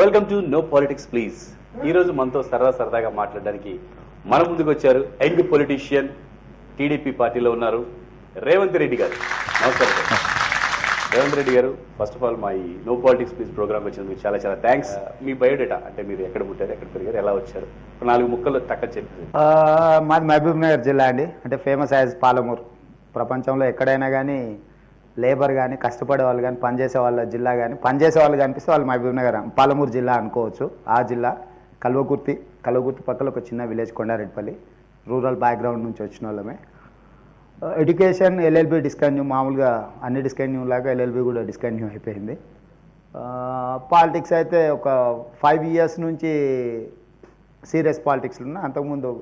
Welcome to know politics please. ఈ రోజు మనతో సరదాగా మాట్లాడడానికి మన ముందుకు వచ్చారు యంగ్ పొలిటీషియన్, టీడీపీ పార్టీలో ఉన్నారు రేవంత్ రెడ్డి గారు. నమస్కారం సార్. రేవంత్ రెడ్డి గారు, ఫస్ట్ ఆఫ్ ఆల్ మా ఈ నో పాలిటిక్స్ ప్లీజ్ ప్రోగ్రామ్ వచ్చినందుకు చాలా చాలా థ్యాంక్స్. మీ బయోడేటా అంటే మీరు ఎక్కడ పుట్టారు, ఎక్కడ పెరిగారు, ఎలా వచ్చారు, 4 ముక్కల్లో టక్క చెప్పి. మాది మహబూబ్ నగర్ జిల్లా అండి. అంటే ఫేమస్ యాజ్ పాలమూరు. ప్రపంచంలో ఎక్కడైనా కానీ లేబర్ కానీ కష్టపడే వాళ్ళు కానీ పనిచేసే వాళ్ళ జిల్లా కానీ పనిచేసే వాళ్ళు కనిపిస్తే వాళ్ళు మహబూబ్ నగర్ పాలమూరు జిల్లా అనుకోవచ్చు. ఆ జిల్లా కల్వకుర్తి పక్కన ఒక చిన్న విలేజ్ కొండారెడ్డిపల్లి. రూరల్ బ్యాక్గ్రౌండ్ నుంచి వచ్చిన వాళ్ళమే. ఎడ్యుకేషన్ ఎల్ఎల్బి డిస్కంటిన్యూ, మామూలుగా అన్ని డిస్కంటిన్యూ లాగా ఎల్ఎల్బి కూడా డిస్కంటిన్యూ అయిపోయింది. పాలిటిక్స్ అయితే ఒక 5 years నుంచి సీరియస్ పాలిటిక్స్లో ఉన్నా. అంతకుముందు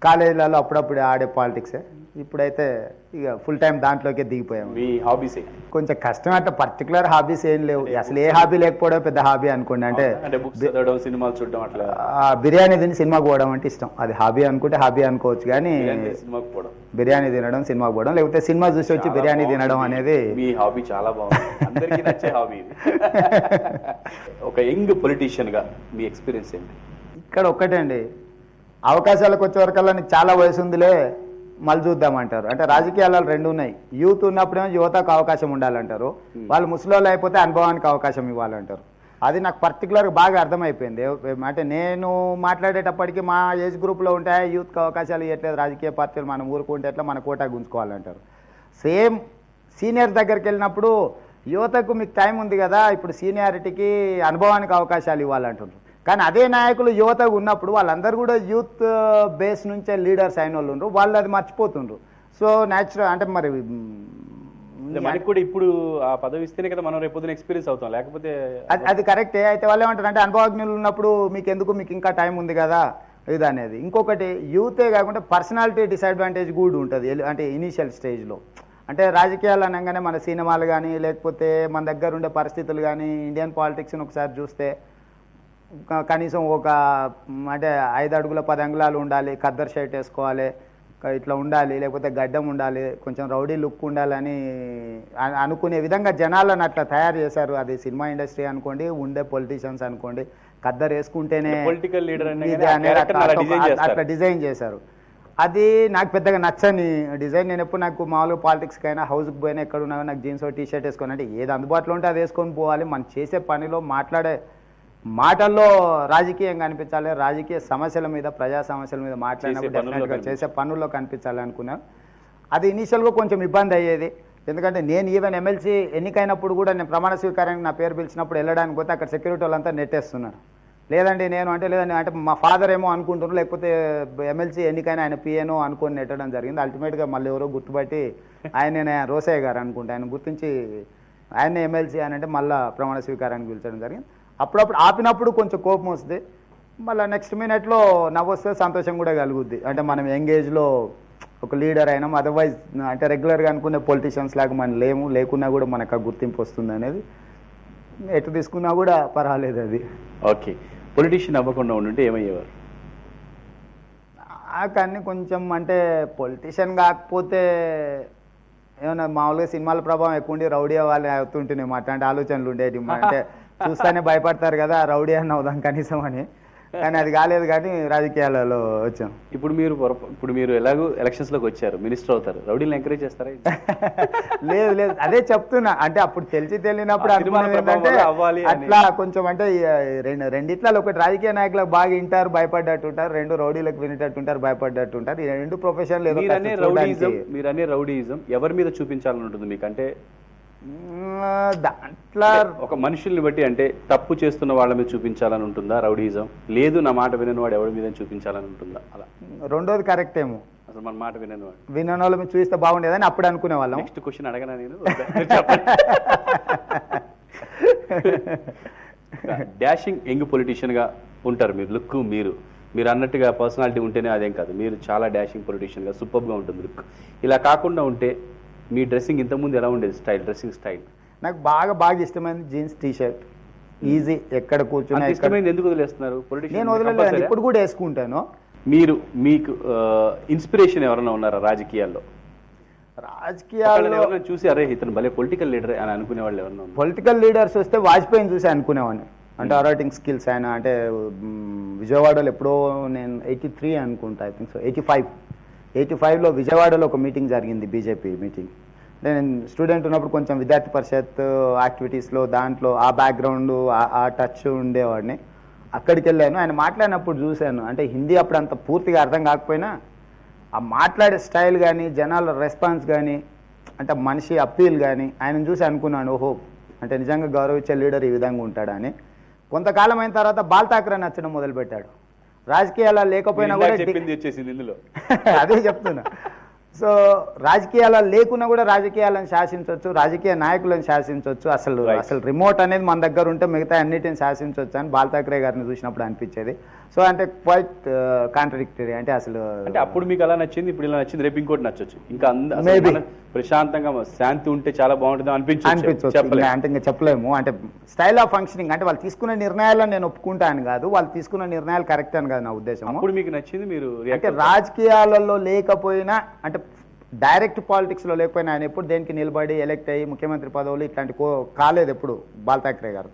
కాలేజీలలో అప్పుడప్పుడు ఆడే పాలిటిక్సే. ఇప్పుడైతే ఇక ఫుల్ టైం దాంట్లోకే దిగిపోయాము. మీ హాబీస్ కొంచెం కష్టం. అంటే పర్టికులర్ హాబీస్ ఏం లేవు. అసలు ఏ హాబీ లేకపోవడం పెద్ద హాబీ అనుకోండి. అంటే బుక్స్ చదవడం, సినిమాలు చూడడం, అట్లా బిర్యానీ తిని సినిమాకి పోవడం అంటే ఇష్టం. అది హాబీ అనుకుంటే హాబీ అనుకోవచ్చు. కానీ సినిమాకి పోవడం, బిర్యానీ తినడం, సినిమాకి పోవడం, లేకపోతే సినిమా చూసి వచ్చి బిర్యానీ తినడం అనేది మీ హాబీ. చాలా బాగుంది, అందరికీ నచ్చే హాబీ ఇది. ఒక యంగ్ పొలిటీషియన్ గా మీ ఎక్స్పీరియన్స్ ఏంటి? ఇక్కడ ఒక్కటే అండి, అవకాశాలకు వచ్చే వరకల్లా నీకు చాలా వయసు ఉందిలే మళ్ళీ చూద్దామంటారు. అంటే రాజకీయాలు 2 ఉన్నాయి. యూత్ ఉన్నప్పుడేమో యువతకు అవకాశం ఉండాలంటారు, వాళ్ళు ముసలోళ్ళు అయిపోతే అనుభవానికి అవకాశం ఇవ్వాలంటారు. అది నాకు పర్టికులర్గా బాగా అర్థమైపోయింది. అంటే నేను మాట్లాడేటప్పటికి మా ఏజ్ గ్రూప్లో ఉంటే యూత్కి అవకాశాలు ఇవ్వట్లేదు రాజకీయ పార్టీలు, మనం ఊరుకుంటే ఎట్లా మన కోటా గుంజుకోవాలంటారు. సేమ్ సీనియర్ దగ్గరికి వెళ్ళినప్పుడు యువతకు మీకు టైం ఉంది కదా, ఇప్పుడు సీనియారిటీకి అనుభవానికి అవకాశాలు ఇవ్వాలంటారు. కానీ అదే నాయకులు యువతకు ఉన్నప్పుడు వాళ్ళందరూ కూడా యూత్ బేస్ నుంచే లీడర్స్ అయిన వాళ్ళు ఉండరు, వాళ్ళు అది మర్చిపోతుండ్రు. సో న్యాచురల్ అంటే మరి మనకి కూడా ఇప్పుడు ఆ పదవి ఇస్తేనే కదా మనం రేపు పొద్దున ఎక్స్పీరియన్స్ అవుతాం, లేకపోతే అది కరెక్టే. అయితే వాళ్ళు ఏమంటారు అంటే అనుభవజ్ఞులు ఉన్నప్పుడు మీకు ఇంకా టైం ఉంది కదా ఇది అనేది. ఇంకొకటి యూతే కాకుండా పర్సనాలిటీ డిసడ్వాంటేజ్ కూడా ఉంటుంది. అంటే ఇనీషియల్ స్టేజ్లో అంటే రాజకీయాలు అనగానే మన సినిమాలు కానీ లేకపోతే మన దగ్గర ఉండే పరిస్థితులు కానీ ఇండియన్ పాలిటిక్స్ని ఒకసారి చూస్తే కనీసం ఒక అంటే 5 అడుగుల 10 అంగుళాలు ఉండాలి, ఖద్దర్ షర్ట్ వేసుకోవాలి, ఇట్లా ఉండాలి, లేకపోతే గడ్డం ఉండాలి, కొంచెం రౌడీ లుక్ ఉండాలని అనుకునే విధంగా జనాలను అట్లా తయారు చేశారు. అది సినిమా ఇండస్ట్రీ అనుకోండి, ఉండే పొలిటీషియన్స్ అనుకోండి, ఖద్దర్ వేసుకుంటేనే పొలిటికల్ లీడర్ అట్లా డిజైన్ చేశారు. అది నాకు పెద్దగా నచ్చని డిజైన్. నేను ఎప్పుడు నాకు మామూలుగా పాలిటిక్స్కి అయినా హౌస్కి పోయినా ఎక్కడున్నా నాకు జీన్స్ టీ షర్ట్ వేసుకొని, అంటే ఏది అందుబాటులో ఉంటే అది వేసుకొని పోవాలి. మనం చేసే పనిలో మాట్లాడే మాటల్లో రాజకీయం కనిపించాలి, రాజకీయ సమస్యల మీద ప్రజా సమస్యల మీద మాట్లాడినప్పుడు డెఫినెట్గా చేసే పనుల్లో కనిపించాలి అనుకున్నాను. అది ఇనీషియల్గా కొంచెం ఇబ్బంది అయ్యేది. ఎందుకంటే నేను ఈవెన్ ఎమ్మెల్సీ ఎన్నికైనప్పుడు కూడా నేను ప్రమాణ స్వీకారానికి నా పేరు పిలిచినప్పుడు వెళ్ళడానికి పోతే అక్కడ సెక్యూరిటీ వాళ్ళంతా నెట్టేస్తున్నారు. లేదండి లేదండి అంటే మా ఫాదర్ ఏమో అనుకుంటున్నారు, లేకపోతే ఎమ్మెల్సీ ఎన్నికైనా ఆయన పిఏనో అనుకొని నెట్టడం జరిగింది. అల్టిమేట్గా మళ్ళీ ఎవరో గుర్తుపట్టి ఆయన రోసయ్య గారు అనుకుంటే ఆయన గుర్తించి ఆయన ఎమ్మెల్సీ అని అంటే మళ్ళీ ప్రమాణ స్వీకారానికి పిలిచడం జరిగింది. అప్పుడప్పుడు ఆపినప్పుడు కొంచెం కోపం వస్తుంది, మళ్ళీ నెక్స్ట్ మినిట్లో నవ్వొస్తే సంతోషం కూడా కలుగుద్ది. అంటే మనం ఎంగేజ్లో ఒక లీడర్ అయినాం, అదర్వైజ్ అంటే రెగ్యులర్గా అనుకునే పొలిటీషియన్స్ లాగా మనం లేకున్నా కూడా మనకు ఆ గుర్తింపు వస్తుంది అనేది ఎటు తీసుకున్నా కూడా పర్వాలేదు అది. ఓకే, పొలిటీషియన్ అవ్వకుండా ఉండుంటే ఏమయ్యేవారు? కానీ కొంచెం అంటే పొలిటీషియన్ కాకపోతే ఏమన్నా మామూలుగా సినిమాల ప్రభావం ఎక్కువ ఉండి రౌడీ వాళ్ళు అవుతుంటేనేమో అట్లాంటి ఆలోచనలు ఉండేవి. అంటే చూస్తానే భయపడతారు కదా రౌడీ అని అవుదాం కనీసం అని. కానీ అది కాలేదు, కానీ రాజకీయాలలో వచ్చాం. ఇప్పుడు మీరు ఎలాగో ఎలక్షన్స్ లోకి వచ్చారు, మినిస్టర్ అవుతారు, రౌడీలను ఎంకరేజ్ చేస్తారా? లేదు అదే చెప్తున్నా. అంటే అప్పుడు తెలియనప్పుడు అనుకునేది అట్లా కొంచెం అంటే రెండిట్లలో ఒకటి రాజకీయ నాయకులకు బాగా వింటారు భయపడ్డట్టు ఉంటారు, 2 రౌడీలకు వినేటట్టు ఉంటారు భయపడ్డట్టు ఉంటారు. ఈ 2 ప్రొఫెషన్లు మీరనే రౌడీయిజం ఎవరి మీద చూపించాలని ఉంటుంది మీకు? అంటే దాంట్లో ఒక మనుషుల్ని బట్టి అంటే తప్పు చేస్తున్న వాళ్ళ మీద చూపించాలని ఉంటుందా రౌడీయిజం? లేదు నా మాట వినని వాడు ఎవరి మీద చూపించాలని ఉంటుందా? అలా రెండోది కరెక్ట్ ఏమో. అసలు మన మాట వినని వాళ్ళ మీద చూపిస్తే బాగుండేదని అప్పుడు అనుకునే వాళ్ళం. నెక్స్ట్ క్వశ్చన్ అడగనా నేను? డాషింగ్ యంగ్ పొలిటీషియన్ గా ఉంటారు మీరు. లుక్ మీరు అన్నట్టుగా పర్సనాలిటీ ఉంటేనే అదేం కాదు, మీరు చాలా డాషింగ్ పొలిటీషియన్ గా సూపర్ గా ఉంటుంది లుక్. ఇలా కాకుండా ఉంటే మీ డ్రెస్సింగ్ ఇంతకుముందు ఎలా ఉండేది? డ్రెస్సింగ్ స్టైల్ నాకు బాగా ఇష్టమైంది జీన్స్ టీ షర్ట్. ఈజీ, ఎక్కడ కూర్చున్నా. ఇష్టమైంది ఎందుకు వదిలేస్తున్నారు? నేను వదిలేదు, ఇప్పుడు కూడా వేసుకుంటాను. మీకు ఇన్స్పిరేషన్ ఎవరైనా ఉన్నారా రాజకీయాల్లో? రాజకీయాల్లో చూసి అరే ఇతను భలే పొలిటికల్ లీడర్ అని అనుకునే వాళ్ళు ఎవరైనా? పొలిటికల్ లీడర్స్ వస్తే వాజ్పేయిని చూసి అనుకునేవాడిని. అంటే ఆరాటింగ్ స్కిల్స్ ఆయన అంటే విజయవాడలో ఎప్పుడో నేను 83 అనుకుంటా, ఐ థింక్ సో 85లో విజయవాడలో ఒక మీటింగ్ జరిగింది, బీజేపీ మీటింగ్. నేను స్టూడెంట్ ఉన్నప్పుడు కొంచెం విద్యార్థి పరిషత్ యాక్టివిటీస్లో దాంట్లో ఆ బ్యాక్గ్రౌండ్ ఆ టచ్ ఉండేవాడిని. అక్కడికి వెళ్ళాను, ఆయన మాట్లాడినప్పుడు చూశాను. అంటే హిందీ అప్పుడు అంత పూర్తిగా అర్థం కాకపోయినా ఆ మాట్లాడే స్టైల్ కానీ జనాల రెస్పాన్స్ కానీ అంటే మనిషి అప్పీల్ కానీ ఆయన చూసి అనుకున్నాను, ఓహో అంటే నిజంగా గౌరవించే లీడర్ ఈ విధంగా ఉంటాడా అని. కొంతకాలం అయిన తర్వాత బాల్ ఠాక్రే నచ్చడం మొదలుపెట్టాడు. రాజకీయాలు లేకపోయినా కూడా అదే చెప్తున్నా. సో రాజకీయాలు లేకున్నా కూడా రాజకీయాలను శాసించవచ్చు, రాజకీయ నాయకులను శాసించవచ్చు. అసలు రిమోట్ అనేది మన దగ్గర ఉంటే మిగతా అన్నిటిని శాసించవచ్చు అని బాల్ ఠాక్రే గారిని చూసినప్పుడు అనిపించేది. సో అంటే క్వైట్ కాంట్రడిక్టరీ. అంటే అప్పుడు మీకు అలా నచ్చింది, ఇప్పుడు ఇలా నచ్చింది, రేపు ఇంకోటి నచ్చొచ్చు. ఇంకా ప్రశాంతంగా శాంతి ఉంటే చాలా బాగుంటుంది అనిపించవచ్చు. అంటే ఇంకా చెప్పలేము. అంటే స్టైల్ ఆఫ్ ఫంక్షనింగ్ అంటే వాళ్ళు తీసుకునే నిర్ణయాలను నేను ఒప్పుకుంటాను కాదు, వాళ్ళు తీసుకున్న నిర్ణయాలు కరెక్ట్ అని కాదు నా ఉద్దేశం. ఇప్పుడు మీకు నచ్చింది మీరు అంటే రాజకీయాలలో లేకపోయినా అంటే డైరెక్ట్ పాలిటిక్స్ లో లేకపోయినా ఆయన ఎప్పుడు దేనికి నిలబడి ఎలక్ట్ అయ్యి ముఖ్యమంత్రి పదవులు ఇట్లాంటి కాలేదు ఎప్పుడు బాల్ ఠాక్రే గారు.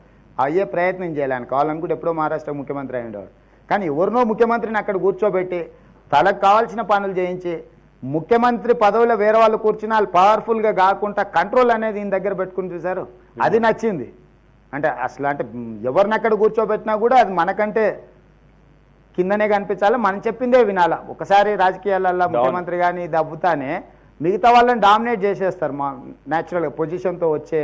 అయ్యే ప్రయత్నం చేయాలి. ఆయన కావాలనుకుంటే ఎప్పుడో మహారాష్ట్ర ముఖ్యమంత్రి అయ్యేవాడు. కానీ ఎవరినో ముఖ్యమంత్రిని అక్కడ కూర్చోబెట్టి తనకు కావాల్సిన పనులు చేయించి ముఖ్యమంత్రి పదవిలో వేరే వాళ్ళు కూర్చుని వాళ్ళు పవర్ఫుల్గా కాకుండా కంట్రోల్ అనేది ఈయన దగ్గర పెట్టుకుని చూశారు. అది నచ్చింది. అంటే అంటే ఎవరిని అక్కడ కూర్చోబెట్టినా కూడా అది మనకంటే కిందనే కనిపించాలి, మనం చెప్పిందే వినాలా. ఒకసారి రాజకీయాలలో ముఖ్యమంత్రి కానీ దబ్బుతానే మిగతా వాళ్ళని డామినేట్ చేసేస్తారు మా న్యాచురల్గా పొజిషన్తో వచ్చే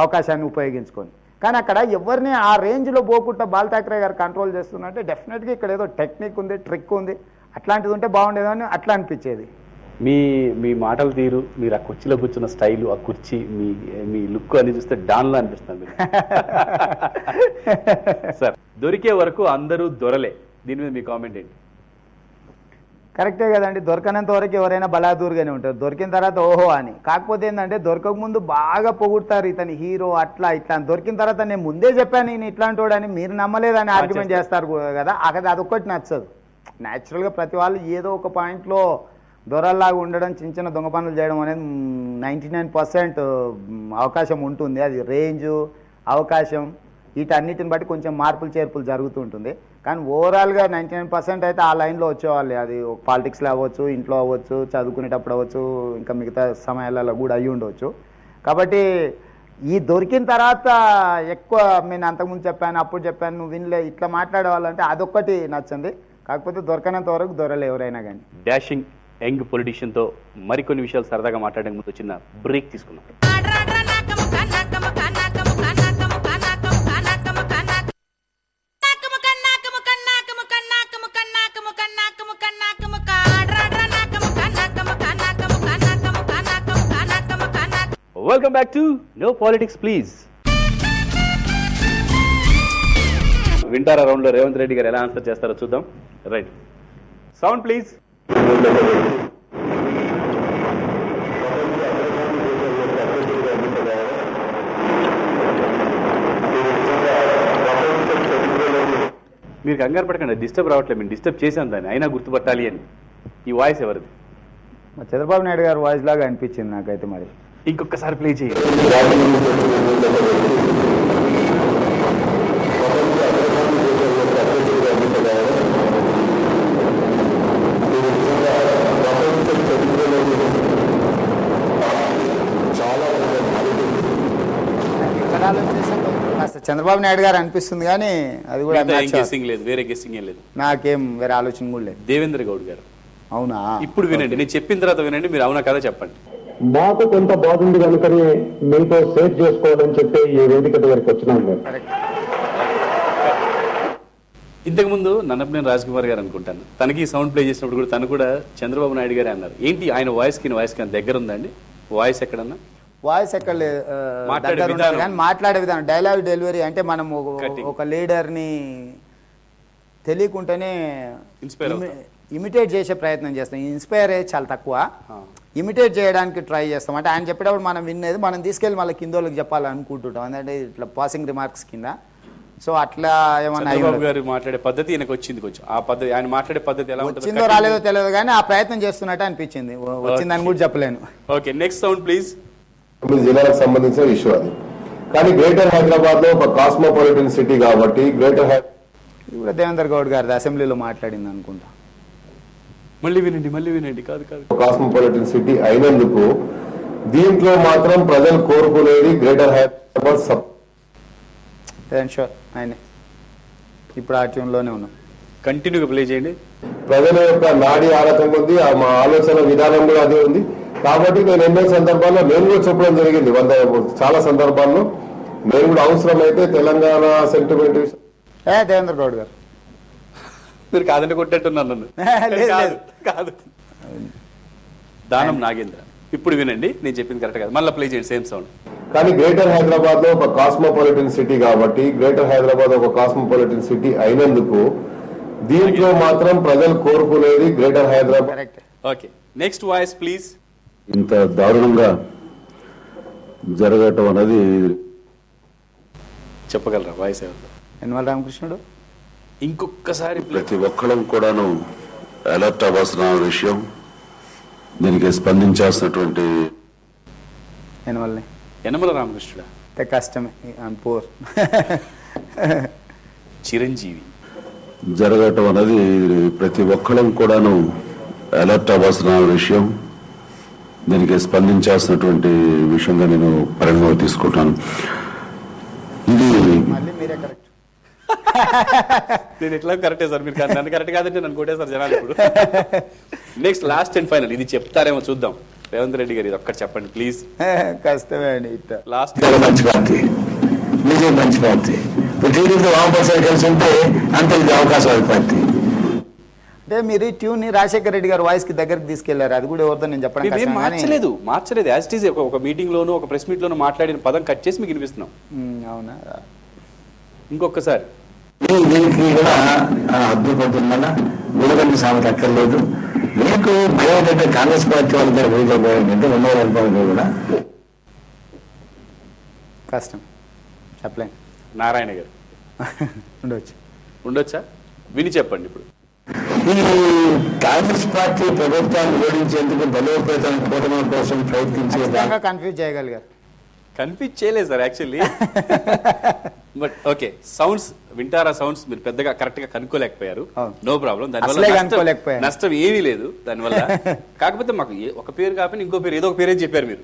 అవకాశాన్ని ఉపయోగించుకొని. కానీ అక్కడ ఎవరిని ఆ రేంజ్లో పోకుండా బాల్ ఠాక్రే గారు కంట్రోల్ చేస్తున్నట్టే డెఫినెట్గా ఇక్కడ ఏదో టెక్నిక్ ఉంది, ట్రిక్ ఉంది, అట్లాంటిది ఉంటే బాగుండేదని అట్లా అనిపించేది. మీ మాటల తీరు, మీరు ఆ కుర్చీలో కూర్చున్న స్టైలు, ఆ కుర్చీ, మీ లుక్ అని చూస్తే డాన్లా అనిపిస్తుంది సార్. దొరికే వరకు అందరూ దొరలే, దీని మీద మీ కామెంట్ ఏంటి? కరెక్టే కదండి, దొరకనంత వరకు ఎవరైనా బలాదూరుగానే ఉంటారు, దొరికిన తర్వాత ఓహో అని. కాకపోతే ఏంటంటే దొరకక ముందు బాగా పొగుడతారు, ఇతని హీరో అట్లా ఇట్లా. దొరికిన తర్వాత నేను ముందే చెప్పాను నేను ఇట్లాంటి వాడు అని, మీరు నమ్మలేదని ఆర్గ్యుమెంట్ చేస్తారు కదా, అదొక్కటి నచ్చదు. న్యాచురల్గా ప్రతి వాళ్ళు ఏదో ఒక పాయింట్లో దొరల్లాగా ఉండడం, చిన్న చిన్న దొంగ పనులు చేయడం అనేది 99% అవకాశం ఉంటుంది. అది రేంజు, అవకాశం, వీటన్నిటిని బట్టి కొంచెం మార్పులు చేర్పులు జరుగుతూ ఉంటుంది. కానీ ఓవరాల్గా 99% అయితే ఆ లైన్లో వచ్చేవాళ్ళే. అది పాలిటిక్స్లో అవ్వచ్చు, ఇంట్లో అవ్వచ్చు, చదువుకునేటప్పుడు అవ్వచ్చు, ఇంకా మిగతా సమయాలలో కూడా అయ్యి ఉండవచ్చు. కాబట్టి ఈ దొరికిన తర్వాత ఎక్కువ నేను అంతకుముందు చెప్పాను, అప్పుడు చెప్పాను, నువ్వు వినలే, ఇట్లా మాట్లాడే వాళ్ళంటే అదొక్కటి నచ్చింది. కాకపోతే దొరకనంత వరకు దొరలే ఎవరైనా కానీ. డాషింగ్ యంగ్ పొలిటీషియన్తో మరికొన్ని విషయాలు సరదాగా మాట్లాడే ముందు చిన్న బ్రేక్ తీసుకున్నాం. Welcome back to know politics please. వింటారా రౌండ్ లో రేవంత్ రెడ్డి గారు ఎలా ఆన్సర్ చేస్తారో చూద్దాం. Right, sound please. మీరు కంగారు పడకండి, డిస్టర్బ్ రావట్లేదు, మేము డిస్టర్బ్ చేసాం దాన్ని, అయినా గుర్తుపట్టాలి అని. ఈ వాయిస్ ఎవరిది? చంద్రబాబు నాయుడు గారు వాయిస్ లాగా అనిపించింది నాకైతే. మరి ఇంకొకసారి ప్లే చేయండి. చంద్రబాబు నాయుడు గారు అనిపిస్తుంది, కానీ అది కూడా లేదు, వేరే గెస్సింగ్ ఏం లేదు, నాకేం వేరే ఆలోచన కూడా లేదు. దేవేంద్ర గౌడ్ గారు. అవునా? ఇప్పుడు వినండి, నేను చెప్పిన తర్వాత వినండి, మీరు అవునా కదా చెప్పండి. మాకు కొంత బాగుంది కనుకని మీతో షేర్ చేసుకోవాలని చెప్పి ఈ వేదిక దగ్గరికి వచ్చినాం. ఇంతకుముందు నన్నపనేని రాజ్కుమార్ గారు అనుకుంటాను, తనకి సౌండ్ ప్లే చేసినప్పుడు కూడా తను కూడా చంద్రబాబు నాయుడు గారే అన్నారు. ఏంటి ఆయన వాయిస్కి దగ్గర ఉందండి? వాయిస్ ఎక్కడన్నా? వాయిస్ ఎక్కడ లేదు, కానీ మాట్లాడే విధానం, డైలాగ్ డెలివరీ అంటే మనం ఒక లీడర్ని తెలియకుండానే ఇమిటేట్ చేసే ప్రయత్నం చేస్తాం. ఇన్స్పైర్ అయ్యే చాలా తక్కువ, ఇమిటేట్ చేయడానికి ట్రై చేస్తాం. అంటే ఆయన చెప్పేటప్పుడు మనం వినేది మనం తీసుకెళ్ళి మళ్ళీ కిందోళ్ళకి చెప్పాలనుకుంటుంటాం, అంటే ఇట్లా పాసింగ్ రిమార్క్స్ కింద. సో అట్లా ఏమన్నా గారు మాట్లాడే పద్ధతి ఆయనకు వచ్చింది, కొంచెం ఆ పద్ధతి, ఆయన మాట్లాడే పద్ధతి ఎలా వచ్చిందో రాలేదో తెలియదు, కానీ ఆ ప్రయత్నం చేస్తున్నట్టు అనిపించింది. వచ్చిందని కూడా చెప్పలేను. Okay, next sound please. 9 జిల్లాలకు సంబంధించిన ఇష్యూ అది. కానీ గ్రేటర్ హైదరాబాద్ లో ఒక కాస్మోపాలిటన్ సిటీ కాబట్టి గ్రేటర్ ఇప్పుడు దేవేందర్ గౌడ్ గారిది అసెంబ్లీలో మాట్లాడింది అనుకుంటా. మళ్ళీ వినండి. కాదు కాస్మోపాలిటన్ సిటీ అయినందుకు దీంట్లో మాత్రం ప్రజలు కోరుకునేది గ్రేటర్ హైదరాబాద్ షూర్ ఆయనే ఇప్పుడు ఆ ట్యూన్లోనే ఉన్నాం. కంటిన్యూగా ప్లే చేయండి. ప్రజల యొక్క నాడి ఆడటం ఉంది, మా ఆలోచన విధానం కూడా అదే ఉంది. కాబట్టి నేను ఎన్నో సందర్భాల్లో నేను కూడా చెప్పడం జరిగింది, చాలా సందర్భాల్లో నేను కూడా అవసరమైతే తెలంగాణ సెంటిమెంట్ దేవేంద్ర గౌడ్ గారు మీరు కాదంటే కొట్టేట్టున్నారు నన్ను. కాదు దానం నాగేంద్ర. ఇప్పుడు వినండి, నేను చెప్పింది కరెక్ట్ కాదు, మళ్ళీ ప్లే చేయండి సేమ్ సౌండ్. కానీ గ్రేటర్ హైదరాబాద్ లో ఒక కాస్మోపాలిటన్ సిటీ కాబట్టి గ్రేటర్ హైదరాబాద్ ఒక కాస్మోపాలిటన్ సిటీ అయినందుకు దీంట్లో మాత్రం ప్రజలు కోరుకునేది greater Hyderabad. Okay, next voice please. ఇంత దారుణంగా జరగటం అనేది చెప్పగలరా వాయిస్ ఎవరు? యనమల రామకృష్ణుడు. ఇంకొకసారి ప్రతి ఒక్కళ్ళం కూడాను అలర్ట్ అవ్వాల్సిన విషయం, దీనికి స్పందించాల్సినటువంటి యనమల రామకృష్ణుడా? కష్టమే, పూర్ చిరంజీవి. జరగటం అనేది ప్రతి ఒక్కళ్ళం కూడాను అలర్ట్ అవ్వాల్సిన విషయం, దీనికి స్పందించాల్సినటువంటి విషయంగా నేను పరిగణలోకి తీసుకుంటాను. ఇది మళ్ళీ మీరే కరెక్ట్. నేను ఎట్లా కరెక్టే సార్, మీరు నన్ను కరెక్ట్ కాదంటే నన్ను కొట్టేసారు జనాలు. ఇప్పుడు నెక్స్ట్ లాస్ట్ అండ్ ఫైనల్, ఇది చెప్తారేమో చూద్దాం. రేవంత్ రెడ్డి గారు ఇది ఒక్కటి చెప్పండి ప్లీజ్. కష్టమే అండి. లాస్ట్ మంచి పార్టీ, బీజేపీ మంచి పార్టీ, టీడీపీ వామపక్షాలు కలిసి ఉంటే అంత ఇది అవకాశవాది పార్టీ. అంటే మీరు ఈ ట్యూన్ ని రాజశేఖర రెడ్డి గారు వాయిస్ కి దగ్గరికి తీసుకెళ్లారు, అది కూడా ఎవరితో నేను చెప్పడం మార్చలేదు. యాజ్ ఇట్ ఈజ్ ఒక మీటింగ్ లోను ఒక ప్రెస్ మీట్ లోను మాట్లాడిన పదం కట్ చేసి మీకు వినిపిస్తున్నాం. అవునా? ఇంకొకసారి దీనికి కూడా అద్భుతపడుతుందన్న గుడగంటి సామెత అక్కర్లేదు. మీకు భయం అంటే కాంగ్రెస్ పార్టీ వాళ్ళ దగ్గర పోయిందంటే 200 కూడా కష్టం చెప్పలేం. నారాయణ గారు ఉండొచ్చా? విని చెప్పండి. ఇప్పుడు ఈ కాంగ్రెస్ పార్టీ ప్రభుత్వాన్ని ఓడించేందుకు బలోపేతం కూటమి కోసం ప్రయత్నించే కన్ఫ్యూజ్ చేయగలిగారు. కన్ఫ్యూజ్ చేయలేదు sir actually, but okay. Sounds వింటారా? సౌండ్స్ మీరు పెద్దగా కరెక్ట్ గా కనుక్కోలేకపోయారు, నో ప్రాబ్లం. దానివల్ల నష్టం ఏమీ లేదు దానివల్ల. కాకపోతే మాకు ఒక పేరు కాకపోయినా ఇంకో పేరు, ఏదో ఒక పేరే చెప్పారు మీరు.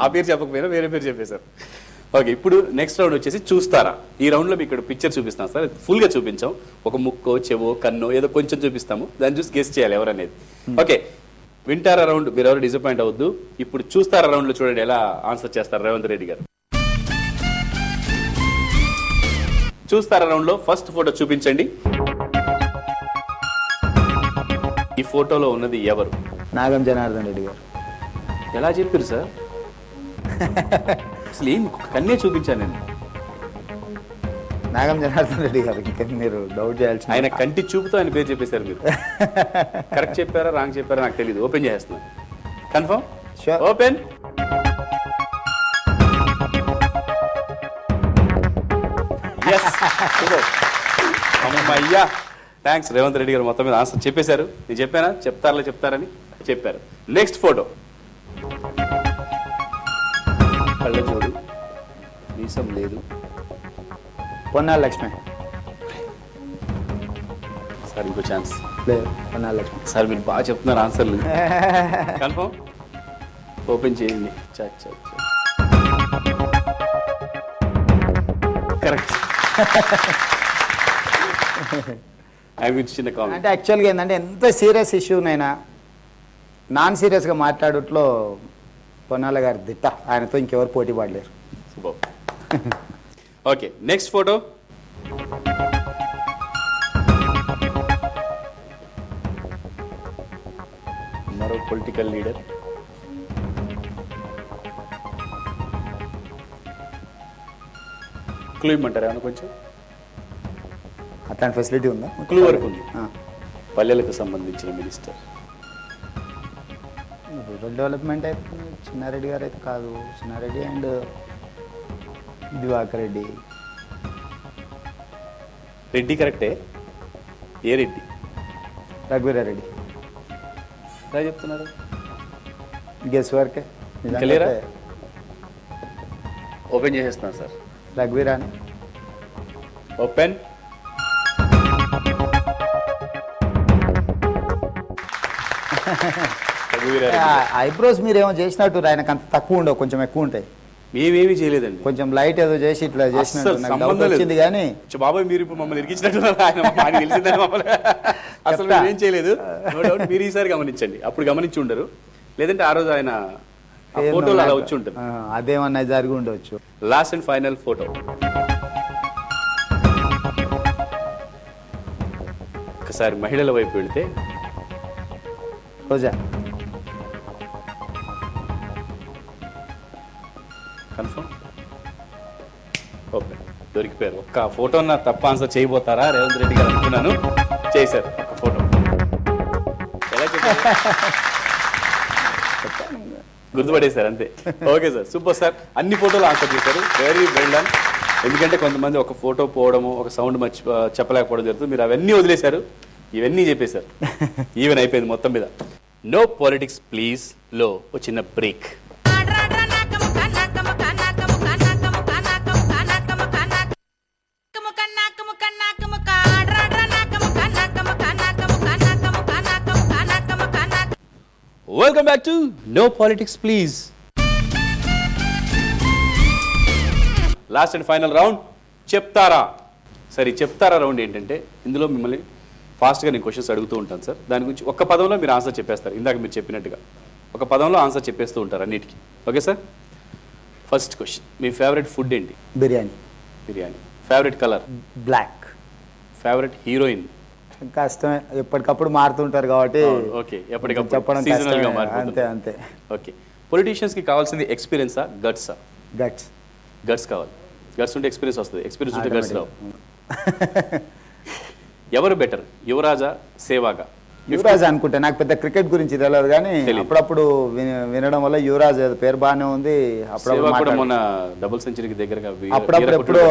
ఆ పేరు చెప్పకపోయినా వేరే పేరు చెప్పేశారు. ఓకే, ఇప్పుడు నెక్స్ట్ రౌండ్ వచ్చేసి చూస్తారా. ఈ రౌండ్ లో ఇక్కడ పిక్చర్ చూపిస్తాం సార్, ఫుల్ గా చూపించాం. ఒక ముక్కో చెవో కన్నో ఏదో కొంచెం చూపిస్తాము, దాన్ని చూసి గెస్ చేయాలి ఎవరనేది. ఓకే, వింటారా రౌండ్ మీరు ఎవరు డిసప్పాయింట్ అవ్వద్దు. ఇప్పుడు చూస్తారా రౌండ్ లో చూడండి ఎలా ఆన్సర్ చేస్తారు రేవంత్ రెడ్డి గారు. చూస్తారా రౌండ్ లో ఫస్ట్ ఫోటో చూపించండి. ఈ ఫోటోలో ఉన్నది ఎవరు? నాగం జనార్దన్ రెడ్డి గారు. ఎలా చెప్పారు సార్? అసలు ఏం కన్నే చూపించాను నేను. నాగం జనార్దన్ రెడ్డి గారు, మీరు డౌట్ చేయాల్సి. ఆయన కంటి చూపుతో ఆయన పేరు చెప్పేశారు మీరు. కరెక్ట్ చెప్పారా రాంగ్ చెప్పారా నాకు తెలియదు. ఓపెన్ చేస్తున్నాను. కన్ఫర్మ్? ఓపెన్. అమ్మయ్యా, థ్యాంక్స్. రేవంత్ రెడ్డి గారు మొత్తం మీద ఆన్సర్ చెప్పేశారు. నేను చెప్పానా చెప్తారని చెప్పారు. Next photo. కళ్ళజోడు, మీసం లేదు. పొన్నాల లక్ష్మి సార్, ఇంకో ఛాన్స్ లేదు. పొన్నాల లక్ష్మి సార్, మీరు బాగా చెప్తున్నారు ఆన్సర్లు. కన్ఫర్మ్? ఓపెన్ చేయండి. కరెక్ట్. చిన్న కామెంట్. అంటే యాక్చువల్గా ఏంటంటే ఎంత సీరియస్ ఇష్యూనైనా నాన్ సీరియస్గా మాట్లాడట్లో పొన్నాల గారి దిట్ట. ఆయనతో ఇంకెవరు పోటీ పడలేరు. Okay, next photo. మరో పొలిటికల్ లీడర్. క్లూ ఇమ్మంటారా ఏమన్నా? కొంచెం అట్లాంటి ఫెసిలిటీ ఉందా? క్లూ వరకు ఉంది. పల్లెలకు సంబంధించిన మినిస్టర్. రూరల్ డెవలప్మెంట్ అయితే చిన్నారెడ్డి గారు అయితే కాదు. చిన్నారెడ్డి అండ్ దివాకర్ రెడ్డి. రెడ్డి కరెక్టే. ఏ రెడ్డి? రఘువీరారెడ్డి. ఎలా చెప్తున్నారు? గెస్ వర్కే. క్లియరా? ఓపెన్ చేసేస్తున్నాను సార్. రఘువీరాని. ఓపెన్. ఐబ్రోస్ మీరేమో చేసినట్టు ఆయనకు అంత తక్కువ ఉండవు, కొంచెం ఎక్కువ ఉంటాయి. మేమేమీ చేయలేదండి, కొంచెం లైట్ ఏదో చేసి ఇట్లా చేసినట్టు నాకు డౌట్ వచ్చింది. కానీ బాబాయ్ మీరు ఇప్పుడు మమ్మల్ని ఇరికించినట్టున్నారు, ఆయన తెలిసిందని మమ్మల్ని అసలు మేము ఏం చేయలేదు. నో డౌట్ మీరు ఈసారి గమనించండి, అప్పుడు గమనించి ఉండరు, లేదంటే ఆ రోజు ఆయన ఫోటోలు అలా వచ్చి ఉంటుంది, అదేమన్నా జరిగి ఉండవచ్చు. Last and final photo. ఒకసారి మహిళల వైపు వెళితే రోజా. కన్ఫర్మ్. ఓకే, దొరికిపోయారు. ఒక్క ఫోటో నా తప్ప ఆన్సర్ చేయబోతారా రేవంత్ రెడ్డి గారు అనుకున్నాను, చేశారు ఒక ఫోటో. ఎలా గుర్తుపడేశారు అంతే. ఓకే సార్, సూపర్ సార్, అన్ని ఫోటోలు ఆన్సర్ చేశారు, వెరీ వెల్ డన్. ఎందుకంటే కొంతమంది ఒక ఫోటో పోవడము, ఒక సౌండ్ చెప్పలేకపోవడం జరుగుతుంది, మీరు అవన్నీ వదిలేశారు, ఇవన్నీ చెప్పేశారు, ఈవెన్ అయిపోయింది మొత్తం మీద. నో పాలిటిక్స్ ప్లీజ్ లో ఒక చిన్న break. Welcome back to know politics please. Last and final round చెప్తారా. సరే, చెప్తారా రౌండ్ ఏంటంటే ఇందులో మిమ్మల్ని ఫాస్ట్గా నేను క్వశ్చన్స్ అడుగుతూ ఉంటాను సార్, దాని గురించి ఒక్క పదంలో మీరు ఆన్సర్ చెప్పేస్తారు. ఇందాక మీరు చెప్పినట్టుగా ఒక పదంలో ఆన్సర్ చెప్పేస్తూ ఉంటారు అన్నిటికీ. ఓకే సార్, ఫస్ట్ క్వశ్చన్, మీ ఫేవరెట్ ఫుడ్ ఏంటి? Biryani. Biryani. Favourite colour? Black. Favourite heroine? కష్టమే, ఎప్పటికప్పుడు మారుతుంటారు కాబట్టి ఓకే, ఎప్పటికప్పుడు చెప్పడం సీజనల్ గా అంతే అంతే. ఓకే, పొలిటీషియన్స్ కి కావాల్సింది ఎక్స్పీరియన్సా గట్సా? గట్స్. గట్స్ కావాలి, గట్స్ ఉంటే ఎక్స్పీరియన్స్ వస్తుంది, ఎక్స్పీరియన్స్ ఉంటే గట్స్ రావు. ఎవరు బెటర్, యువరాజా సేవాగా? యువరాజ్ అనుకుంటా, నాకు పెద్ద క్రికెట్ గురించి తెలియదు కానీ అప్పుడప్పుడు వినడం వల్ల యువరాజ్ పేరు బాగానే ఉంది. అప్పుడప్పుడు మొన్న డబుల్ సెంచరీకి దగ్గరగా అప్పుడప్పుడు ఎప్పుడో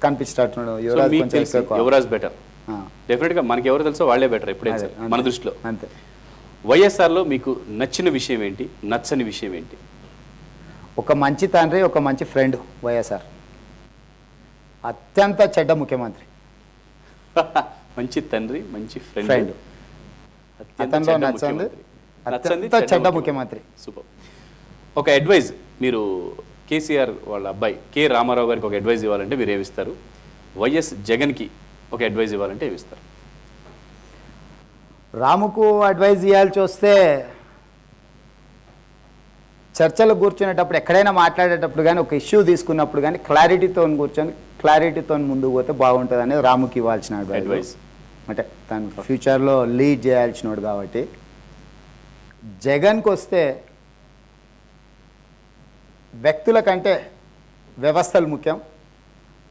కనిపించేటట్టున్నాడు యువరాజ్. యువరాజ్ బెటర్ డెఫినెట్ గా, మనకి ఎవరు తెలుసో వాళ్ళే బెటర్ ఎప్పుడైతే మన దృష్టిలో. అంతే. వైఎస్ఆర్ లో మీకు నచ్చిన విషయం ఏంటి, నచ్చని విషయం ఏంటి? ఒక మంచి తండ్రి, ఒక మంచి ఫ్రెండ్ వైఎస్ఆర్. అత్యంత చెడ్డ ముఖ్యమంత్రి. మంచి తండ్రి, మంచి ఫ్రెండ్, అతనిలో నచ్చంది, అత్యంత చెడ్డ ముఖ్యమంత్రి. సూపర్. ఒక అడ్వైజ్, మీరు కేసీఆర్ వాళ్ళ అబ్బాయి కె రామారావు గారికి ఒక అడ్వైజ్ ఇవ్వాలంటే మీరు ఏమిస్తారు? వైఎస్ జగన్కి ఒక అడ్వైజ్ ఇవ్వాలంటే ఏమిస్తారు? రాముకు అడ్వైజ్ ఇవ్వాల్సి వస్తే, చర్చలు కూర్చునేటప్పుడు ఎక్కడైనా మాట్లాడేటప్పుడు కానీ, ఒక ఇష్యూ తీసుకున్నప్పుడు కానీ క్లారిటీతో కూర్చొని క్లారిటీతో ముందుకు పోతే బాగుంటుంది అనేది రాముకి ఇవ్వాల్సిన అడ్వైజ్. అంటే తను ఫ్యూచర్లో లీడ్ చేయాల్సినోడు కాబట్టి. జగన్కి వస్తే వ్యక్తుల కంటే వ్యవస్థలు ముఖ్యం.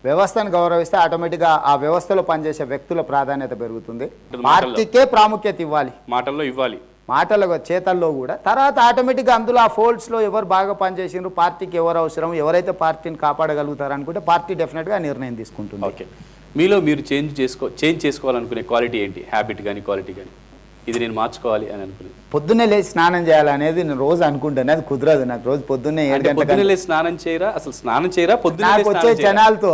వ్యవస్థను గౌరవిస్తే ఆటోమేటిక్గా ఆ వ్యవస్థలో పనిచేసే వ్యక్తుల ప్రాధాన్యత పెరుగుతుంది. పార్టీకే ప్రాముఖ్యత ఇవ్వాలి, మాటల్లో ఇవ్వాలి, మాటల్లో చేతల్లో కూడా. తర్వాత ఆటోమేటిక్గా అందులో ఆ ఫోల్డ్స్లో ఎవరు బాగా పనిచేసిండ్రు, పార్టీకి ఎవరు అవసరం, ఎవరైతే పార్టీని కాపాడగలుగుతారు అనుకుంటే పార్టీ డెఫినెట్గా నిర్ణయం తీసుకుంటుంది. ఓకే, మీలో మీరు చేంజ్ చేసుకోవాలనుకునే క్వాలిటీ ఏంటి? హ్యాబిట్ కానీ క్వాలిటీ కానీ, ఇది నేను మార్చుకోవాలి అని అనుకునేది? పొద్దున్నే లేచి స్నానం చేయాలనేది నేను రోజు అనుకుంటాను, అది కుదరదు నాకు. రోజు పొద్దున్నే 7 గంటలకు లేచి స్నానం చేయరా? అసలు స్నానం చేయరా? పొద్దున్న వచ్చే జనాలతో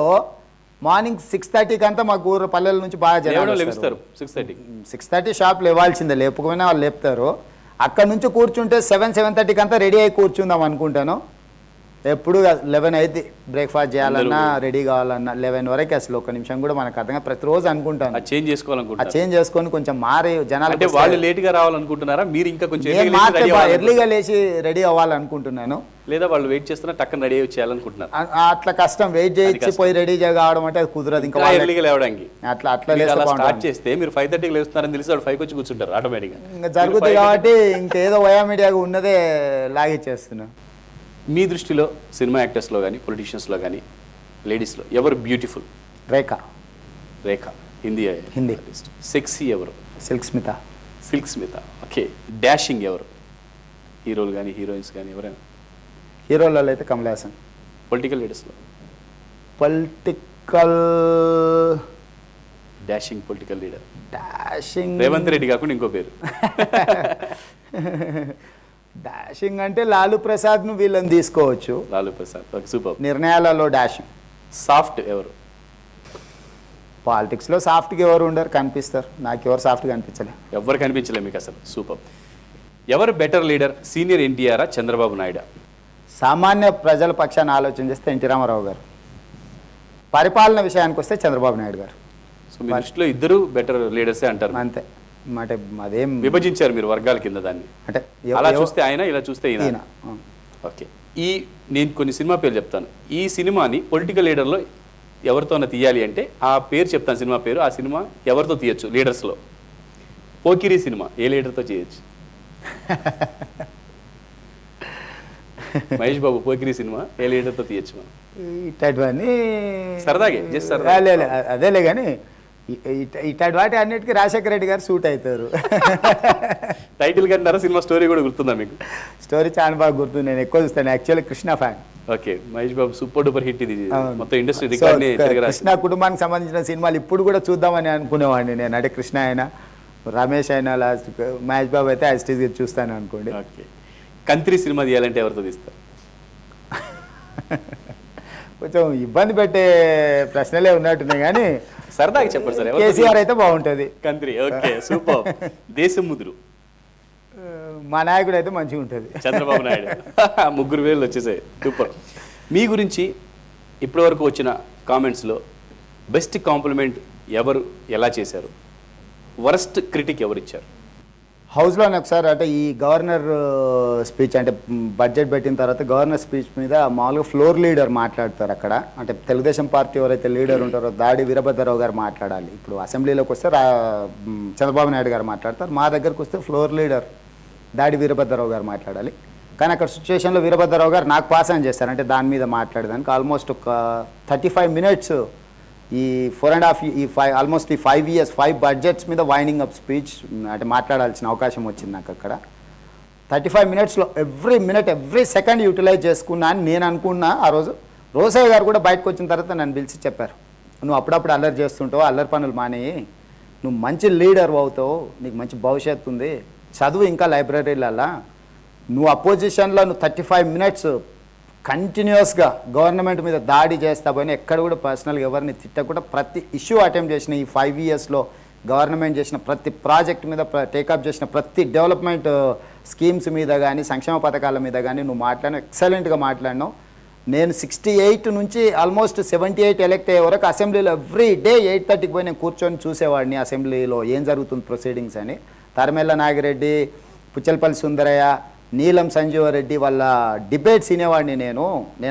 మార్నింగ్ 6:30కి అంతా మా ఊరు పల్లెల నుంచి బాగా జనాలు లేపుస్తారు. 6:30 షాప్ లేవాల్సిందే, లేపుకపోయినా వాళ్ళు లేపుతారు. అక్కడ నుంచి కూర్చుంటే 7:30కి అంతా రెడీ అయి కూర్చుందాం అనుకుంటాను. ఎప్పుడు 11 అయితే బ్రేక్ఫాస్ట్ చేయాలన్నా, రెడీ కావాలన్నా 11 వరకు అసలు ఒక నిమిషం కూడా మనకు అర్థంగా ప్రతిరోజు అనుకుంటాను. చేంజ్ చేసుకోవాలనుకుంటా, చేంజ్ చేసుకొని కొంచెం మారి జనాలు. అంటే వాళ్ళు లేట్ గా రావాలనుకుంటున్నారా, మీరు ఇంకా కొంచెం ఎర్లీగా లేచి రెడీ అవ్వాలనుకుంటున్నాను? లేదా వాళ్ళు వెయిట్ చేస్తున్నా టక్కన రెడీ చేయాలనుకుంటున్నారు? అట్లా కష్టం, వెయిట్ చేయించి పోయి రెడీ కావడం అంటే అది కుదరదు. ఇంకా ఎర్లీగా లేవడానికి అట్లా స్టార్ట్ చేస్తే మీరు 5:30కి లేస్తున్నారని తెలిసి వాళ్ళు 5కి వచ్చి కూర్చుంటారు ఆటోమేటిక్ గా. ఇంకా జరుగుతుంది కాబట్టి ఇంకేదో వయామీడియాగా ఉన్నదే లాగిచ్చేస్తున్నాను. మీ దృష్టిలో సినిమా యాక్టర్స్లో కానీ, పొలిటీషియన్స్లో కానీ, లేడీస్లో ఎవరు బ్యూటిఫుల్? రేఖ. హిందీ. సెక్సీ ఎవరు? సిల్క్ స్మిత. ఓకే. డాషింగ్ ఎవరు? హీరోలు కానీ, హీరోయిన్స్ కానీ ఎవరైనా? హీరోలలో అయితే కమల్ హాసన్. పొలిటికల్ లీడర్స్లో? Dashing political leader Revanth Reddy కాకుండా ఇంకో పేరు? డాషింగ్ అంటే లాలూ ప్రసాద్ను వీళ్ళని తీసుకోవచ్చు. Lalu Prasad okay, super. నిర్ణయాలలో డాషింగ్. సాఫ్ట్ ఎవరు? పాలిటిక్స్లో సాఫ్ట్గా ఎవరు ఉండరు, కనిపిస్తారు. నాకు ఎవరు సాఫ్ట్గా కనిపించలే. ఎవరు కనిపించలే మీకు అసలు? సూపర్. ఎవరు better leader, senior NTR Chandrababu Naidu? సామాన్య ప్రజల పక్షాన్ని ఆలోచన చేస్తే ఎన్టీ రామారావు గారు. పరిపాలన విషయానికి వస్తే చంద్రబాబు నాయుడు గారు. సో మీ దృష్టిలో ఇద్దరు బెటర్ లీడర్సే అంటారు? అంతే. అంటే అదేం విభజించారు మీరు వర్గాల కింద దాన్ని, అంటే అలా చూస్తే ఆయన, ఇలా చూస్తే ఈయన. ఓకే. నేను కొన్ని సినిమా పేర్లు చెప్తాను. ఈ సినిమాని పొలిటికల్ లీడర్లో ఎవరితోనే తీయాలి అంటే ఆ పేరు చెప్తాను, సినిమా పేరు. ఆ సినిమా ఎవరితో తీయచ్చు లీడర్స్లో? పోకిరి సినిమా ఏ లీడర్తో చేయొచ్చు? మహేష్ బాబు పోకిరి సినిమా ఏ లీడర్తో తీయచ్చు మనం? ఇట్లాంటివన్నీ సరదాగే, జస్ట్ సరదా. అదేలే కానీ ఇట్లాంటి వాటి అన్నిటికీ రాజశేఖర రెడ్డి గారు సూట్ అవుతారు. టైటిల్ కంటారా? సినిమా స్టోరీ కూడా గుర్తుందా మీకు? స్టోరీ చాలా బాగా గుర్తుంది. నేను ఎక్కువ చూస్తాను. Actually Krishna fan. Okay. Mahesh Babu super duper hit ఇది, మొత్తం ఇండస్ట్రీ రికార్డ్ ని తిరగరాసి. కృష్ణ కుటుంబానికి సంబంధించిన సినిమాలు ఇప్పుడు కూడా చూద్దామని అనుకునేవాడిని నేను. అంటే కృష్ణ అయినా, రమేష్ అయినా, లాస్ట్ మహేష్ బాబు అయితే యాస్టీజ్ చూస్తాను అనుకోండి. ఓకే. కంత్రి సినిమా తీయాలంటే ఎవరితో తీస్తారు? కొంచెం ఇబ్బంది పెట్టే ప్రశ్నలే ఉన్నట్టున్నాయి కానీ సరదాగా చెప్పండి సార్. కేసీఆర్ అయితే బాగుంటుంది. కంత్రి. Okay, super. దేశం ముదురు మా నాయకుడు అయితే మంచిగా ఉంటుంది. చంద్రబాబు నాయుడు. ముగ్గురు వేలు వచ్చేసాయి. సూపర్. మీ గురించి ఇప్పటి వరకు వచ్చిన కామెంట్స్లో బెస్ట్ కాంప్లిమెంట్ ఎవరు ఎలా చేశారు? వరస్ట్ క్రిటిక్ ఎవరు ఇచ్చారు? హౌస్లోనే ఒకసారి అంటే ఈ గవర్నర్ స్పీచ్ అంటే బడ్జెట్ పెట్టిన తర్వాత గవర్నర్ స్పీచ్ మీద మామూలుగా ఫ్లోర్ లీడర్ మాట్లాడతారు అక్కడ. అంటే తెలుగుదేశం పార్టీ ఎవరైతే లీడర్ ఉంటారో దాడి వీరభద్రరావు గారు మాట్లాడాలి. ఇప్పుడు అసెంబ్లీలోకి వస్తే చంద్రబాబు నాయుడు గారు మాట్లాడతారు. మా దగ్గరకు వస్తే ఫ్లోర్ లీడర్ దాడి వీరభద్రరావు గారు మాట్లాడాలి. కానీ అక్కడ సిచ్యువేషన్లో వీరభద్రరావు గారు నాకు పాస్ ఆన్ చేస్తారు. అంటే దాని మీద మాట్లాడేదానికి ఆల్మోస్ట్ ఒక 35 minutes ఈ 4.5 ఆల్మోస్ట్ ఈ 5 years 5 budgets మీద వైండింగ్ అప్ స్పీచ్ అంటే మాట్లాడాల్సిన అవకాశం వచ్చింది నాకు అక్కడ. 35 minutesలో every minute every second utilise చేసుకున్నా అని నేను అనుకున్నా. ఆ రోజు రోసయ్య గారు కూడా బయటకు వచ్చిన తర్వాత నన్ను పిలిచి చెప్పారు, నువ్వు అప్పుడప్పుడు అల్లరి చేస్తుంటావు, అల్లరి పనులు మానేయి, నువ్వు మంచి లీడర్ అవుతావు, నీకు మంచి భవిష్యత్తు ఉంది, చదువు ఇంకా లైబ్రరీలల్లా, నువ్వు అపోజిషన్లో నువ్వు 35 minutes కంటిన్యూస్గా గవర్నమెంట్ మీద దాడి చేస్తావని ఎక్కడ కూడా పర్సనల్గా ఎవరిని తిట్టకుండా ప్రతి ఇష్యూ అటెంప్ట్ చేసిన ఈ 5 yearsలో గవర్నమెంట్ చేసిన ప్రతి ప్రాజెక్ట్ మీద టేకప్ చేసిన ప్రతి డెవలప్మెంట్ స్కీమ్స్ మీద కానీ సంక్షేమ పథకాల మీద కానీ నువ్వు మాట్లాడినావు, ఎక్సలెంట్గా మాట్లాడినావు. నేను 68 నుంచి ఆల్మోస్ట్ 78 ఎలక్ట్ అయ్యే వరకు అసెంబ్లీలో ఎవ్రీ డే 8:30కి పోయి నేను కూర్చొని చూసేవాడిని అసెంబ్లీలో ఏం జరుగుతుంది ప్రొసీడింగ్స్ అని. తరమెల్ల నాగిరెడ్డి, పుచ్చలపల్లి సుందరయ్య, నీలం సంజీవరెడ్డి వాళ్ళ డిబేట్స్ వినేవాడిని నేను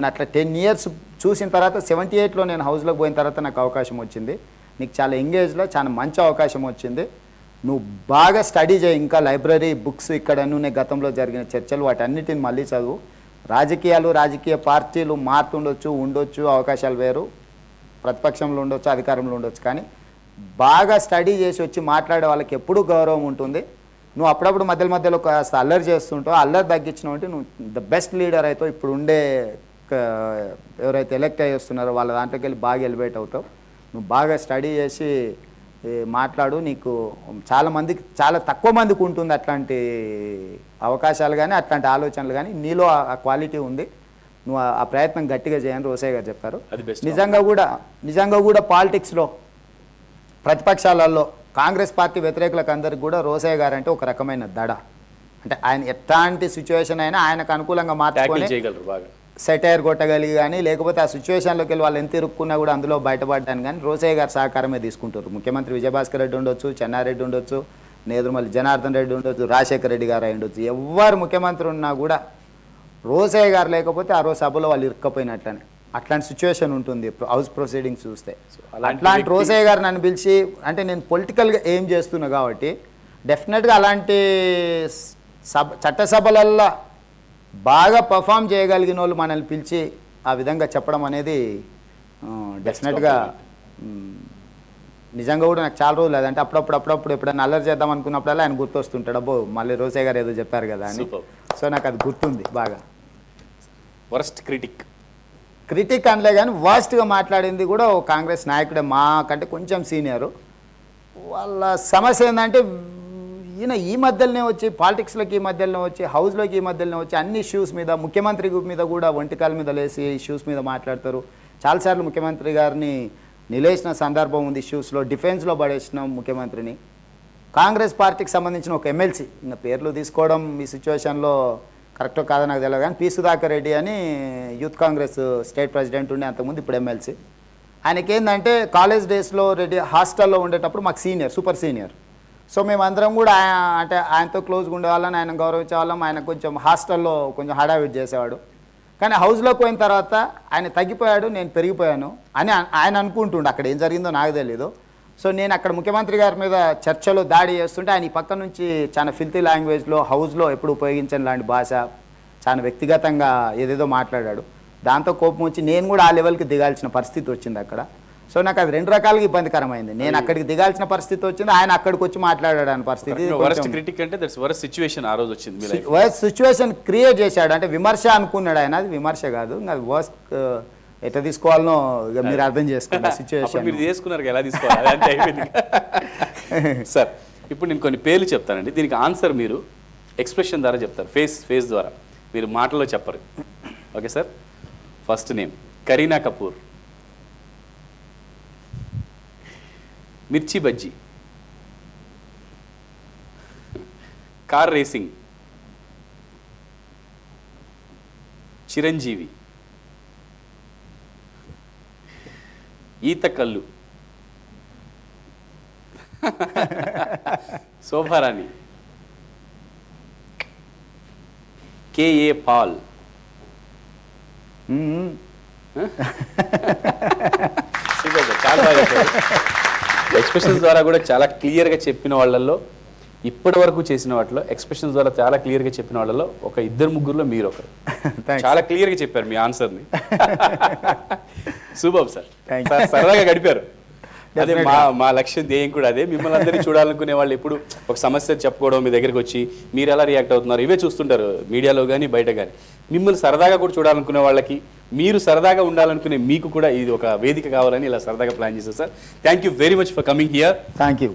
అట్లా 10 years చూసిన తర్వాత 78లో నేను హౌస్లోకి పోయిన తర్వాత నాకు అవకాశం వచ్చింది. నీకు చాలా ఎంగేజ్లో చాలా మంచి అవకాశం వచ్చింది, నువ్వు బాగా స్టడీ చేయి, ఇంకా లైబ్రరీ బుక్స్ ఇక్కడ నువ్వు గతంలో జరిగిన చర్చలు వాటన్నిటిని మళ్ళీ చదువు. రాజకీయాలు రాజకీయ పార్టీలు ఉండొచ్చు, అవకాశాలు వేరు, ప్రతిపక్షంలో ఉండొచ్చు, అధికారంలో ఉండొచ్చు, కానీ బాగా స్టడీ చేసి వచ్చి మాట్లాడే వాళ్ళకి ఎప్పుడూ గౌరవం ఉంటుంది. నువ్వు అప్పుడప్పుడు మధ్యలో కాస్త అల్లరి చేస్తుంటావు, అల్లరి తగ్గించినావు అంటే నువ్వు ద బెస్ట్ లీడర్ అవుతావు. ఇప్పుడు ఉండే ఎవరైతే ఎలక్ట్ అయ్యి వస్తున్నారో వాళ్ళ దాంట్లోకి వెళ్ళి బాగా ఎలివేట్ అవుతావు. నువ్వు బాగా స్టడీ చేసి మాట్లాడు. నీకు చాలా తక్కువ మందికి ఉంటుంది అట్లాంటి అవకాశాలు కానీ అట్లాంటి ఆలోచనలు కానీ, నీలో ఆ క్వాలిటీ ఉంది, నువ్వు ఆ ప్రయత్నం గట్టిగా చేయని రోసయ్య గారు చెప్పారు. నిజంగా కూడా పాలిటిక్స్లో ప్రతిపక్షాలలో కాంగ్రెస్ పార్టీ వ్యతిరేకులకు అందరికి కూడా రోసయ్య గారు అంటే ఒక రకమైన దడ. అంటే ఆయన ఎట్లాంటి సిచ్యువేషన్ అయినా ఆయనకు అనుకూలంగా మార్చుకొని సెటైర్ కొట్టగలిగి కానీ, లేకపోతే ఆ సిచ్యువేషన్లోకి వెళ్ళి వాళ్ళు ఎంత ఇరుక్కున్నా కూడా అందులో బయటపడ్డాను కానీ రోసయ్య గారు సహకారమే తీసుకుంటారు. ముఖ్యమంత్రి విజయభాస్కర్ రెడ్డి ఉండొచ్చు, చెన్నారెడ్డి ఉండొచ్చు, నేదురుమల్లి జనార్దన్ రెడ్డి ఉండొచ్చు, రాజశేఖర రెడ్డి గారు అయి ఉండొచ్చు, ఎవరు ముఖ్యమంత్రి ఉన్నా కూడా రోసయ్య గారు లేకపోతే ఆ రోజు సభలో వాళ్ళు ఇరుక్కపోయినట్లనే అట్లాంటి సిచ్యువేషన్ ఉంటుంది హౌస్ ప్రొసీడింగ్స్ చూస్తే. అట్లాంటి రోసయ్య గారు నన్ను పిలిచి, అంటే నేను పొలిటికల్గా ఏం చేస్తున్నా కాబట్టి డెఫినెట్గా అలాంటి చట్టసభలల్లో బాగా పర్ఫామ్ చేయగలిగిన వాళ్ళు మనల్ని పిలిచి ఆ విధంగా చెప్పడం అనేది డెఫినెట్గా నిజంగా కూడా నాకు చాలా రోజులు అదంటే అప్పుడప్పుడు ఎప్పుడైనా అల్లరి చేద్దాం అనుకున్నప్పుడల్లా ఆయన గుర్తొస్తుంటాడు, అబ్బో మళ్ళీ రోసయ్య గారు ఏదో చెప్పారు కదా అని. సో నాకు అది గుర్తుంది బాగా. వరస్ట్ క్రిటిక్ అనలే కానీ వర్స్ట్గా మాట్లాడింది కూడా ఓ కాంగ్రెస్ నాయకుడే, మా కంటే కొంచెం సీనియరు. వాళ్ళ సమస్య ఏంటంటే ఈయన ఈ మధ్యలోనే వచ్చి పాలిటిక్స్లోకి ఈ మధ్యలోనే వచ్చి హౌస్లోకి ఈ మధ్యలోనే వచ్చి అన్ని ఇష్యూస్ మీద ముఖ్యమంత్రి మీద కూడా ఒంటికాల మీద లేసి ఇష్యూస్ మీద మాట్లాడతారు. చాలాసార్లు ముఖ్యమంత్రి గారిని నిలేసిన సందర్భం ఉంది. ఇష్యూస్లో డిఫెన్స్లో పడేసిన ముఖ్యమంత్రిని. కాంగ్రెస్ పార్టీకి సంబంధించిన ఒక ఎమ్మెల్సీ, ఇంకా పేర్లు తీసుకోవడం ఈ సిచ్యువేషన్లో కరెక్టో కాదో నాకు తెలియదు కానీ పి సుధాకర్ రెడ్డి అని యూత్ కాంగ్రెస్ స్టేట్ ప్రెసిడెంట్ ఉండే, అంతకుముందు ఇప్పుడు ఎమ్మెల్సీ. ఆయనకి ఏంటంటే కాలేజ్ డేస్లో రెడ్డి హాస్టల్లో ఉండేటప్పుడు మాకు సీనియర్, సూపర్ సీనియర్. సో మేమందరం కూడా అంటే ఆయనతో క్లోజ్గా ఉండేవాళ్ళం, ఆయన గౌరవించేవాళ్ళం. ఆయన కొంచెం హాస్టల్లో కొంచెం హడావిడి చేసేవాడు. కానీ హౌస్లోకి పోయిన తర్వాత ఆయన తగ్గిపోయాడు, నేను పెరిగిపోయాను అని ఆయన అనుకుంటుండే. అక్కడ ఏం జరిగిందో నాకు తెలీదు. సో నేను అక్కడ ముఖ్యమంత్రి గారి మీద చర్చలో దాడి చేస్తుంటే ఆయన ఈ పక్క నుంచి చాలా ఫిల్తీ లాంగ్వేజ్లో హౌస్లో ఎప్పుడు ఉపయోగించని లాంటి భాష, చాలా వ్యక్తిగతంగా ఏదేదో మాట్లాడాడు. దాంతో కోపం వచ్చి నేను కూడా ఆ లెవెల్కి దిగాల్సిన పరిస్థితి వచ్చింది అక్కడ. సో నాకు అది రెండు రకాలుగా ఇబ్బందికరమైంది. నేను అక్కడికి దిగాల్సిన పరిస్థితి వచ్చింది, ఆయన అక్కడికి వచ్చి మాట్లాడాడు అని పరిస్థితి. వర్స్ట్ సిచ్యువేషన్ క్రియేట్ చేశాడు. అంటే విమర్శ అనుకున్నాడు ఆయన, అది విమర్శ కాదు. అది వర్స్ట్ ఎట్లా తీసుకోవాలనో ఇక మీరు అర్థం చేసుకున్నారు సిచ్యువేషన్. మీరు చేసుకున్నారు ఎలా తీసుకోవాలి అంటే అయిపోయింది. సార్ ఇప్పుడు నేను కొన్ని పేర్లు చెప్తానండి, దీనికి ఆన్సర్ మీరు ఎక్స్ప్రెషన్ ద్వారా చెప్తారు, ఫేస్ ద్వారా, మీరు మాటల్లో చెప్పరు. Okay sir. First name Kareena Kapoor, మిర్చి బజ్జీ, కార్ రేసింగ్, చిరంజీవి, ఈత కళ్ళు, శోభారాణి, కేఏ పాల్, చాలా బాగా ఎక్స్ప్రెషన్స్ ద్వారా కూడా చాలా క్లియర్గా చెప్పిన వాళ్ళల్లో, ఇప్పటి వరకు చేసిన వాటిలో ఎక్స్ప్రెషన్స్ ద్వారా చాలా క్లియర్గా చెప్పిన వాళ్ళలో ఒక ఇద్దరు ముగ్గురులో మీరు ఒకరు. చాలా క్లియర్గా చెప్పారు మీ ఆన్సర్ని. సూపర్ సార్, సరదాగా గడిపారు. అదే మా లక్ష్యం ధ్యేయం కూడా అదే. మిమ్మల్ని అందరినీ చూడాలనుకునే వాళ్ళు ఎప్పుడు ఒక సమస్య చెప్పుకోవడం, మీ దగ్గరికి వచ్చి మీరు ఎలా రియాక్ట్ అవుతున్నారు ఇవే చూస్తుంటారు మీడియాలో కానీ బయట కానీ. మిమ్మల్ని సరదాగా కూడా చూడాలనుకునే వాళ్ళకి, మీరు సరదాగా ఉండాలనుకునే మీకు కూడా ఇది ఒక వేదిక కావాలని ఇలా సరదాగా ప్లాన్ చేశారు sir. Thank you very much for coming here. Thank you.